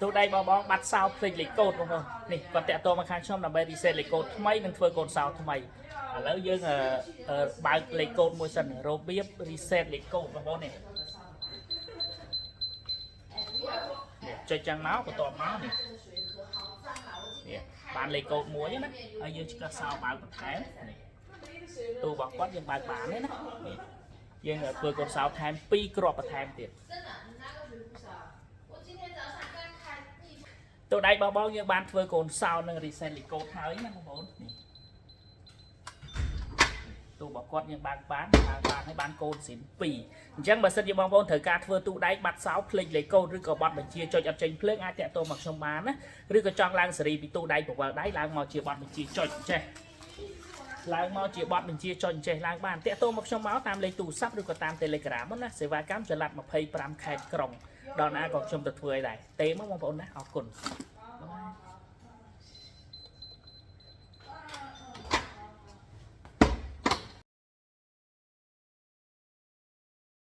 ទូដៃបងបាត់សោភ្លេចលេខកូដបងប្អូននេះគាត់តាក់ទងមកខាងខ្ញុំដើម្បី reset លេខកូដថ្មីនិងធ្វើកូដសោថ្មីឥឡូវយើងបើកលេខកូដមួយសិនរបៀប reset លេខកូដបងប្អូននេះចុចចាំងមកបន្ទាប់មកនេះបានលេខកូដមួយណាហើយយើងឆ្កឹះសោបើកបន្ថែមនេះទូរបស់គាត់យើងបើកបានទេណានេះយើងធ្វើកូដសោថែម2គ្រាប់បន្ថែមទៀតទូដៃបងយើងបានធ្វើកូនសោនិង reset លេខកូដហើយណាបងប្អូននេះទូរបស់គាត់យើងបើកបានហើយបានកូនស៊ីន2អញ្ចឹងបើសិនជាបងប្អូនត្រូវការធ្វើទូដៃបាត់សោភ្លេចលេខកូដឬក៏ប័ណ្ណបញ្ជាចុចអត់ចេញភ្លើងអាចតាក់ទងមកខ្ញុំបានណាឬក៏ចង់ឡើងសេរីពីទូដៃពវល់ដៃឡើងមកជាប័ណ្ណបញ្ជាចុចចេះឡើងមកជាប័ណ្ណបញ្ជាចុចចេះឡើងបានតាក់ទងមកខ្ញុំមកតាមលេខទូរស័ព្ទឬក៏តាម Telegram ណាសេវាកម្មចល័ត25ខេត្តក្រុងដល់ណាក៏ខ្ញុំទៅធ្វើឲ្យដែរទេមកបងប្អូនណាអរគុណ